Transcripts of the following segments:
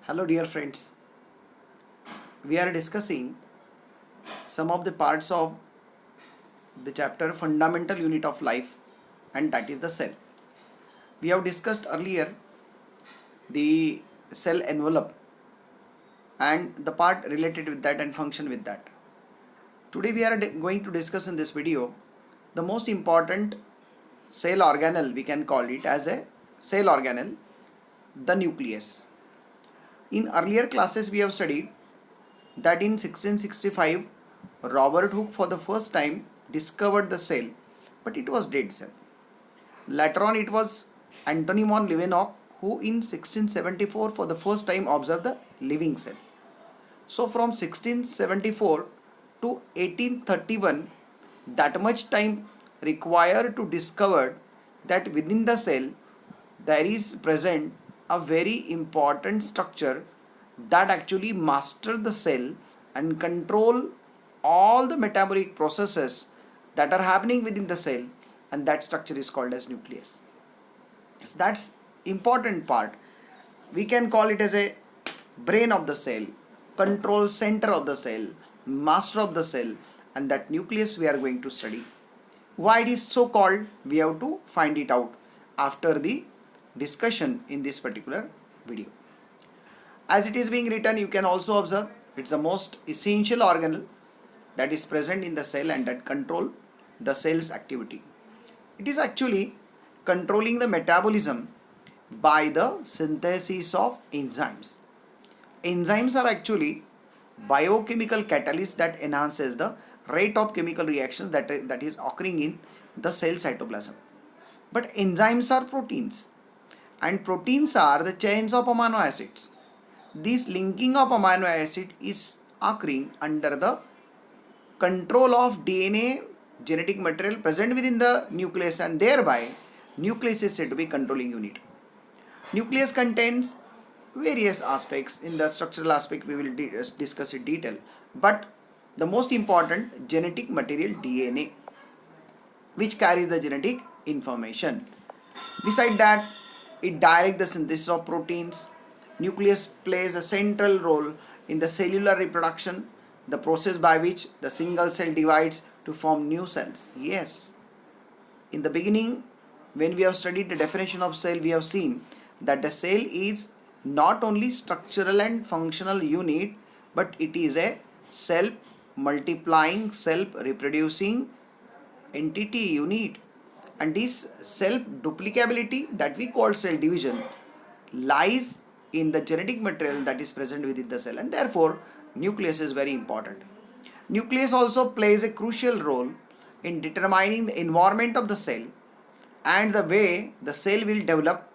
Hello, dear friends. We are discussing some of the parts of the chapter Fundamental Unit of Life, and that is the cell. We have discussed earlier the cell envelope and the part related with that and function with that. Today, we are going to discuss in this video the most important cell organelle, we can call it as a cell organelle, the nucleus. In earlier classes, we have studied that in 1665 Robert Hooke for the first time discovered the cell, but it was dead cell. Later on it was Antony von Leeuwenhoek who in 1674 for the first time observed the living cell. So from 1674 to 1831, that much time required to discover that within the cell there is present a very important structure that actually master the cell and control all the metabolic processes that are happening within the cell, and that structure is called as nucleus. So that's important part. We can call it as a brain of the cell, control center of the cell, master of the cell, and that nucleus we are going to study. Why it is so called, we have to find it out after the discussion in this particular video. As it is being written, you can also observe it's the most essential organelle that is present in the cell and that control the cell's activity. It is actually controlling the metabolism by the synthesis of enzymes. Enzymes are actually biochemical catalysts that enhances the rate of chemical reactions that is occurring in the cell cytoplasm. But enzymes are proteins, and proteins are the chains of amino acids. This linking of amino acid is occurring under the control of DNA genetic material present within the nucleus, and thereby nucleus is said to be controlling unit. Nucleus contains various aspects. In the structural aspect we will discuss in detail, but the most important genetic material DNA, which carries the genetic information. Beside that, it directs the synthesis of proteins. Nucleus plays a central role in the cellular reproduction, the process by which the single cell divides to form new cells. Yes, in the beginning, when we have studied the definition of cell, we have seen that the cell is not only structural and functional unit, but it is a self-multiplying, self-reproducing entity unit. And this self-duplicability that we call cell division lies in the genetic material that is present within the cell, and therefore nucleus is very important. Nucleus also plays a crucial role in determining the environment of the cell and the way the cell will develop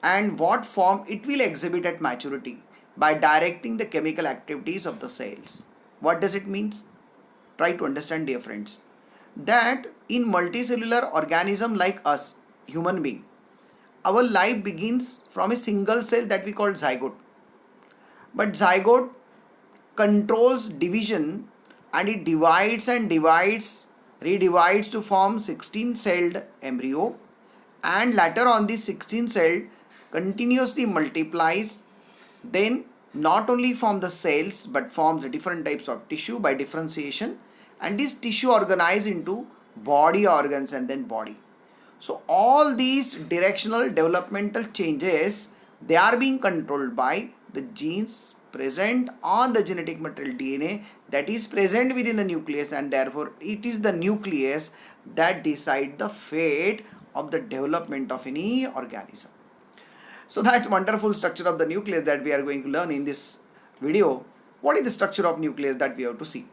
and what form it will exhibit at maturity by directing the chemical activities of the cells. What does it mean? Try to understand, dear friends, that in multicellular organism like us, human being, our life begins from a single cell that we call zygote. But zygote controls division, and it divides and divides, redivides to form 16-celled embryo, and later on this 16-celled continuously multiplies, then not only form the cells but forms the different types of tissue by differentiation, and this tissue organized into body organs and then body. So all these directional developmental changes, they are being controlled by the genes present on the genetic material DNA that is present within the nucleus, and therefore it is the nucleus that decide the fate of the development of any organism. So that's wonderful structure of the nucleus that we are going to learn in this video. What is the structure of nucleus that we have to see?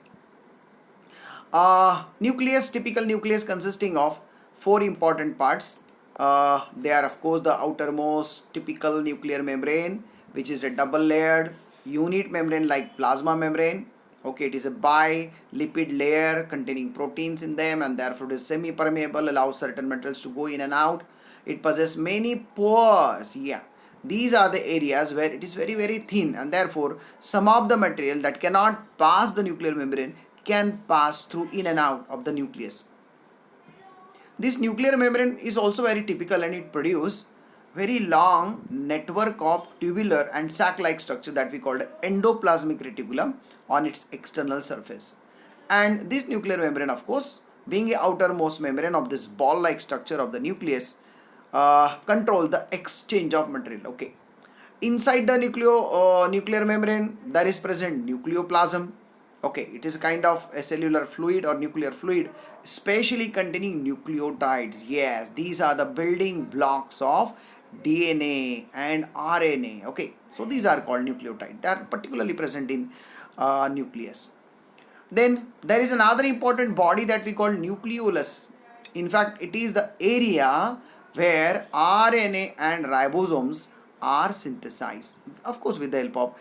Typical nucleus consisting of four important parts. They are of course the outermost typical nuclear membrane, which is a double layered unit membrane like plasma membrane. Okay, it is a bi-lipid layer containing proteins in them, and therefore it is semi-permeable, allows certain metals to go in and out. It possesses many pores. Yeah, these are the areas where it is very very thin, and therefore some of the material that cannot pass the nuclear membrane can pass through in and out of the nucleus. This nuclear membrane is also very typical, and it produces very long network of tubular and sac-like structure that we call endoplasmic reticulum on its external surface. And this nuclear membrane, of course, being the outermost membrane of this ball-like structure of the nucleus, control the exchange of material. Okay. Inside the nuclear membrane, there is present nucleoplasm. Okay, it is a kind of a cellular fluid or nuclear fluid, especially containing nucleotides. Yes, these are the building blocks of DNA and RNA. Okay, so these are called nucleotides. They are particularly present in nucleus. Then there is another important body that we call nucleolus. In fact, it is the area where RNA and ribosomes are synthesized. Of course, with the help of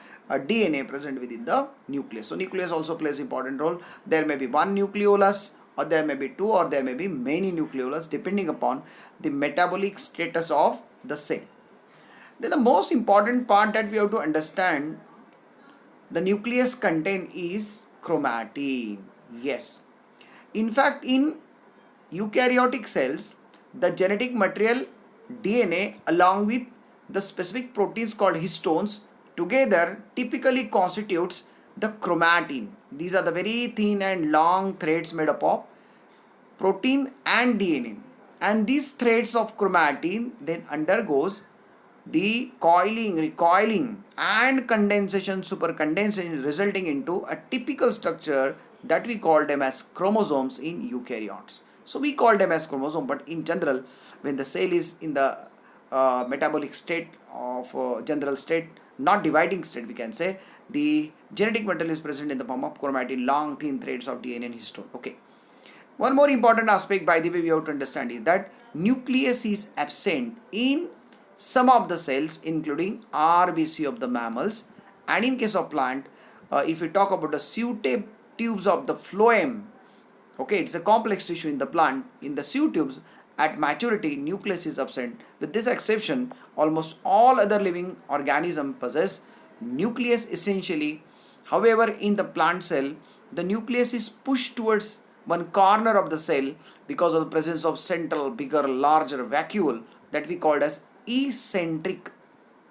DNA present within the nucleus. So, nucleus also plays important role. There may be one nucleolus, or there may be two, or there may be many nucleolus, depending upon the metabolic status of the cell. Then the most important part that we have to understand the nucleus contain is chromatin. Yes. In fact, in eukaryotic cells, the genetic material DNA along with the specific proteins called histones together typically constitutes the chromatin. These are the very thin and long threads made up of protein and DNA. And these threads of chromatin then undergoes the coiling, recoiling and condensation, supercondensation resulting into a typical structure that we call them as chromosomes in eukaryotes. So we call them as chromosome, but in general, when the cell is in the metabolic state of general state, not dividing state, we can say the genetic material is present in the form of chromatin, long thin threads of DNA and histone. Okay. One more important aspect, by the way, we have to understand is that nucleus is absent in some of the cells, including RBC of the mammals, and in case of plant, if we talk about the sieve tubes of the phloem, okay, it's a complex tissue in the plant. In the sieve tubes, at maturity, nucleus is absent. With this exception, almost all other living organisms possess nucleus essentially. However, in the plant cell, the nucleus is pushed towards one corner of the cell because of the presence of central, bigger, larger vacuole that we called as eccentric,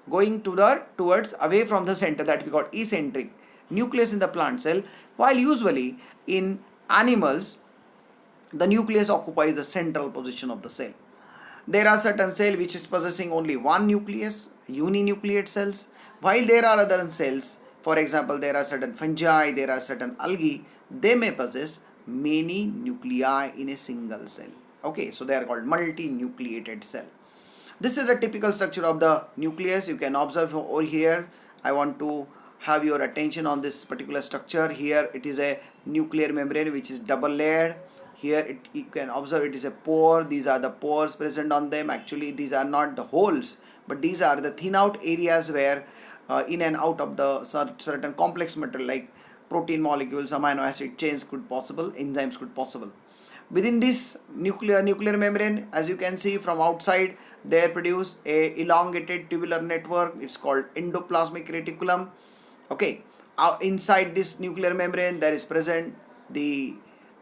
going to the towards away from the center, that we call eccentric nucleus in the plant cell, while usually in animals the nucleus occupies the central position of the cell. There are certain cells which is possessing only one nucleus, uninucleate cells, while there are other cells, for example, there are certain fungi, there are certain algae, they may possess many nuclei in a single cell. Okay, so they are called multinucleated cell. This is a typical structure of the nucleus. You can observe over here. I want to have your attention on this particular structure. Here it is a nuclear membrane which is double layered. Here you can observe it is a pore. These are the pores present on them. Actually, these are not the holes, but these are the thin out areas where in and out of the certain complex material like protein molecules, amino acid chains could possible, enzymes could possible. Within this nuclear membrane, as you can see from outside, they produce a elongated tubular network. It's called endoplasmic reticulum. Okay, inside this nuclear membrane, there is present the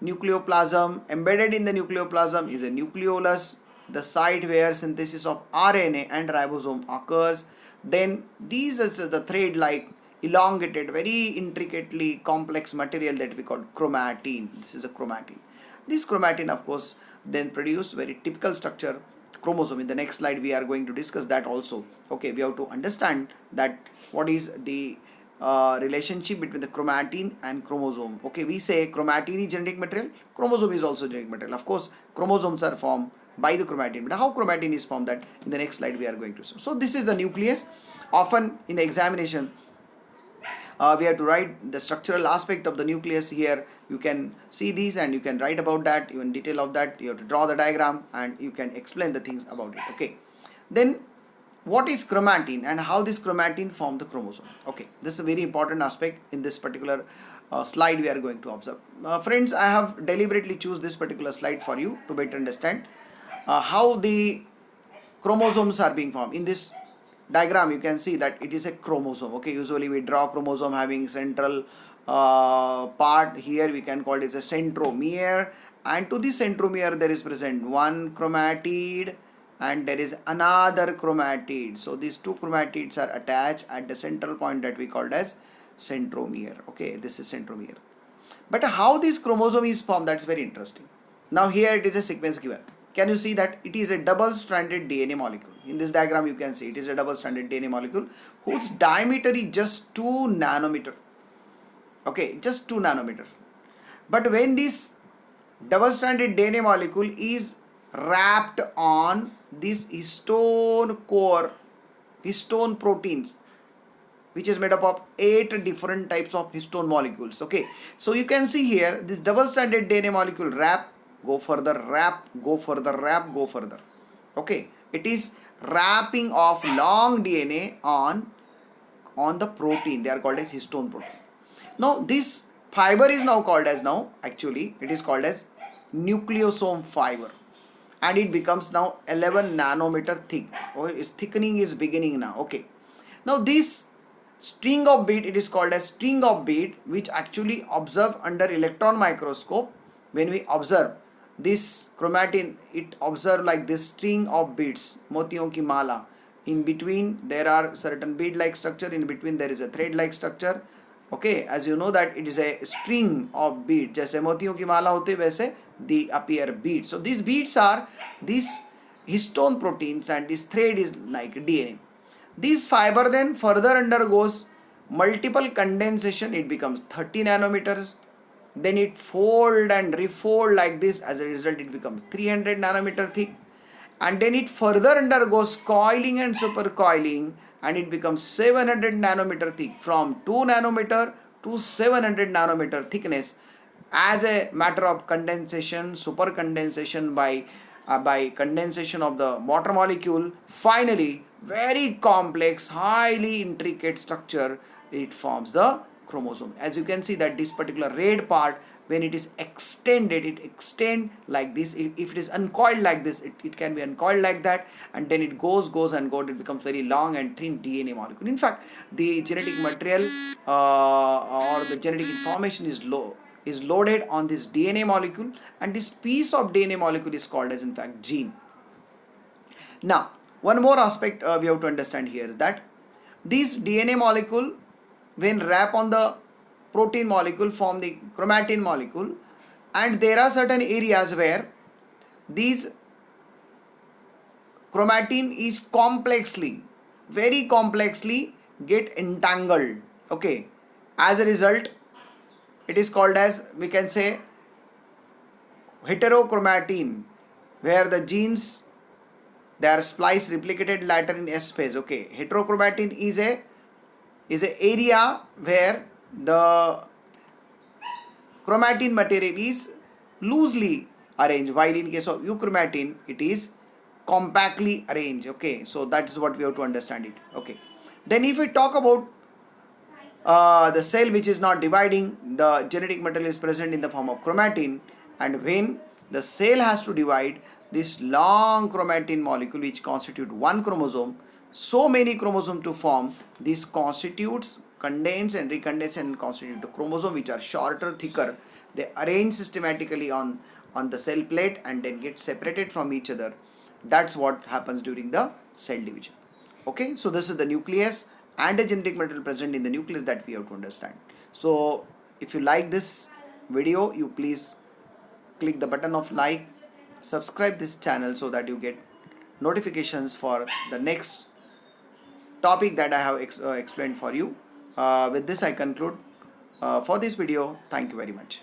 nucleoplasm. Embedded in the nucleoplasm is a nucleolus, the site where synthesis of RNA and ribosome occurs. Then these is the thread-like elongated, very intricately complex material that we call chromatin. This is a chromatin. This chromatin, of course, then produce very typical structure, chromosome. In the next slide, we are going to discuss that also. Okay, we have to understand that what is the relationship between the chromatin and chromosome. Okay, we say chromatin is genetic material, chromosome is also genetic material. Of course, chromosomes are formed by the chromatin, but how chromatin is formed, that in the next slide we are going to see. So this is the nucleus. Often in the examination, we have to write the structural aspect of the nucleus. Here you can see these and you can write about that, even detail of that. You have to draw the diagram and you can explain the things about it. Okay, then what is chromatin and how this chromatin form the chromosome? Okay, this is a very important aspect in this particular slide we are going to observe. Friends, I have deliberately choose this particular slide for you to better understand how the chromosomes are being formed. In this diagram you can see that it is a chromosome. Okay, usually we draw chromosome having central part. Here we can call it a centromere, and to the centromere there is present one chromatid, and there is another chromatid. So these two chromatids are attached at the central point that we called as centromere. Okay, this is centromere. But how this chromosome is formed, that's very interesting. Now here it is a sequence given. Can you see that it is a double-stranded DNA molecule? In this diagram you can see it is a double-stranded DNA molecule whose diameter is just 2 nanometer. Okay, just 2 nanometer. But when this double-stranded DNA molecule is wrapped on this histone core, histone proteins, which is made up of 8 different types of histone molecules. Okay, so you can see here this double-stranded DNA molecule wrap, go further, wrap, go further, wrap, go further. Okay, it is wrapping of long DNA on the protein. They are called as histone protein. Now this fiber is now called as, actually it is called as nucleosome fiber, and it becomes now 11 nanometer thick. Its thickening is beginning now. Okay, now this string of bead, it is called as string of bead, which actually observe under electron microscope. When we observe this chromatin, it observe like this string of beads, motiyon ki mala. In between there are certain bead like structure, in between there is a thread like structure. Okay, as you know that it is a string of bead, जैसे मोतियों की माला होते वैसे they appear beads. So these beads are these histone proteins, and this thread is like DNA. This fiber then further undergoes multiple condensation. It becomes 30 nanometers. Then it fold and refold like this. As a result, it becomes 300 nanometer thick. And then it further undergoes coiling and supercoiling, and it becomes 700 nanometer thick, from 2 nanometer to 700 nanometer thickness, as a matter of condensation, super condensation by condensation of the water molecule. Finally, very complex, highly intricate structure, it forms the chromosome. As you can see that this particular red part, when it is extended, it extend like this. If it is uncoiled like this, it can be uncoiled like that, and then it goes and goes. It becomes very long and thin DNA molecule. In fact, the genetic material or the genetic information is loaded on this DNA molecule, and this piece of DNA molecule is called as, in fact, gene. Now, one more aspect we have to understand here is that this DNA molecule, when wrap on the protein molecule, form the chromatin molecule, and there are certain areas where these chromatin is very complexly get entangled. Okay, as a result, it is called as, we can say, heterochromatin, where the genes, they are spliced replicated later in S phase. Okay, heterochromatin is a area where the chromatin material is loosely arranged, while in case of euchromatin it is compactly arranged. Okay, so that is what we have to understand it. Okay, then if we talk about the cell which is not dividing, the genetic material is present in the form of chromatin, and when the cell has to divide, this long chromatin molecule, which constitute one chromosome, so many chromosomes to form, this constitutes, condense and recondense and constitute the chromosome, which are shorter, thicker. They arrange systematically on the cell plate and then get separated from each other. That's what happens during the cell division. Okay, so this is the nucleus and the genetic material present in the nucleus that we have to understand. So if you like this video, you please click the button of like, subscribe this channel so that you get notifications for the next topic that I have explained for you. With this I conclude for this video. Thank you very much.